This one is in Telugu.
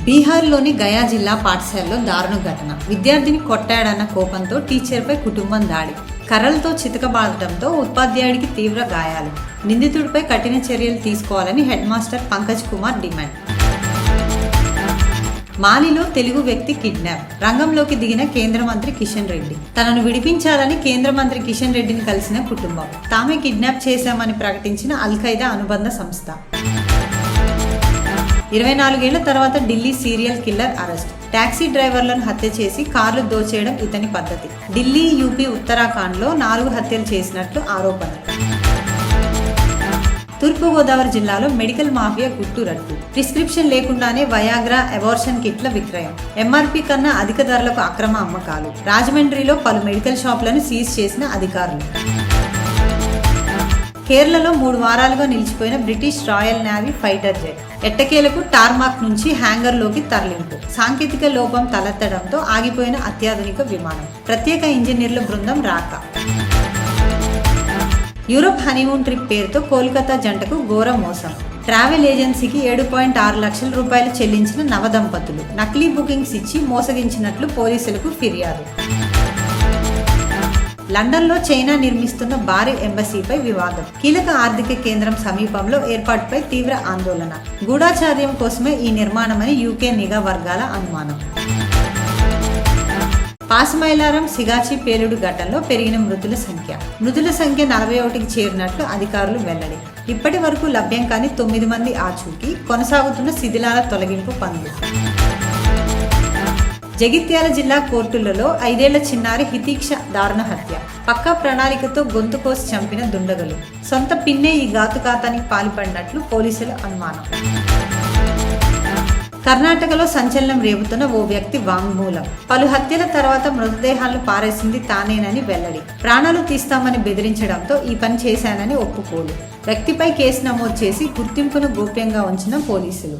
బీహార్లోని గయా జిల్లా పాఠశాలలో దారుణ ఘటన. విద్యార్థిని కొట్టాడన్న కోపంతో టీచర్పై కుటుంబం దాడి. కర్రలతో చితకబాదడంతో ఉపాధ్యాయుడికి తీవ్ర గాయాలు. నిందితుడిపై కఠిన చర్యలు తీసుకోవాలని headmaster Pankaj Kumar demand. మాలిలో తెలుగు వ్యక్తి కిడ్నాప్. రంగంలోకి దిగిన కేంద్ర మంత్రి కిషన్ రెడ్డి. తనను విడిపించాలని కేంద్ర మంత్రి కిషన్ రెడ్డిని కలిసిన కుటుంబం. తామే కిడ్నాప్ చేశామని ప్రకటించిన అల్-ఖైదా అనుబంధ సంస్థ. 24 ఏళ్ల తర్వాత Delhi serial killer arrest. Taxi డ్రైవర్లను హత్య చేసి కార్లు దోచేయడం ఇతని పద్ధతి. ఢిల్లీ, యూపీ, ఉత్తరాఖండ్లో 4 హత్యలు చేసినట్లు ఆరోపణ. తూర్పుగోదావరి జిల్లాలో మెడికల్ మాఫియా గుట్టురట్టు. ప్రిస్క్రిప్షన్ లేకుండానే వయాగ్రా, అబార్షన్ కిట్ల విక్రయం. ఎంఆర్పీ కన్నా అధిక ధరలకు అక్రమ అమ్మకాలు. రాజమండ్రిలో పలు మెడికల్ షాపులను సీజ్ చేసిన అధికారులు. కేరళలో 3 వారాలుగా నిలిచిపోయిన British royal navy fighter jet ఎట్టకేలకు టార్మాక్ నుంచి హ్యాంగర్లోకి తరలింపు. సాంకేతిక లోపం తలెత్తడంతో ఆగిపోయిన అత్యాధునిక విమానం. ప్రత్యేక ఇంజనీర్ల బృందం రాక. యూరప్ హనీమూన్ ట్రిప్ పేరుతో కోల్కతా జంటకు ఘోర మోసం. ట్రావెల్ ఏజెన్సీకి 7.6 లక్షల రూపాయలు చెల్లించిన నవదంపతులు నకిలీ బుకింగ్స్ ఇచ్చి మోసగించినట్లు పోలీసులకు ఫిర్యాదు. లండన్లో చైనా నిర్మిస్తున్న భారీ ఎంబసీపై వివాదం. కీలక ఆర్థిక కేంద్రం సమీపంలో ఏర్పాటుపై తీవ్ర ఆందోళన. గూఢాచార్యం కోసమే ఈ నిర్మాణమని యూకే నిఘా వర్గాల అనుమానం. పాసమైలారం సిగాచి పేలుడు ఘటనలో పెరిగిన మృతుల సంఖ్య 41కి చేరినట్లు అధికారులు వెల్లడి. ఇప్పటి వరకు లభ్యం కాని 9 మంది ఆచూకీ. కొనసాగుతున్న శిథిలాల తొలగింపు పనులు. జగిత్యాల జిల్లా కోర్టులలో 5 ఏళ్ల చిన్నారి హితీక్ష దారుణ హత్య. పక్కా ప్రణాళికతో గొంతు కోసి చంపిన దుండగులు. సొంత పిన్నే ఈ ఘాతుకాతానికి పాల్పడినట్లు పోలీసుల అనుమానం. కర్ణాటకలో సంచలనం రేపుతున్న ఓ వ్యక్తి వాంగ్మూలం. పలు హత్యల తర్వాత మృతదేహాలను పారేసింది తానేనని వెల్లడి. ప్రాణాలు తీస్తామని బెదిరించడంతో ఈ పని చేశానని ఒప్పుకోలు. వ్యక్తిపై కేసు నమోదు చేసి గుర్తింపును గోప్యంగా ఉంచిన పోలీసులు.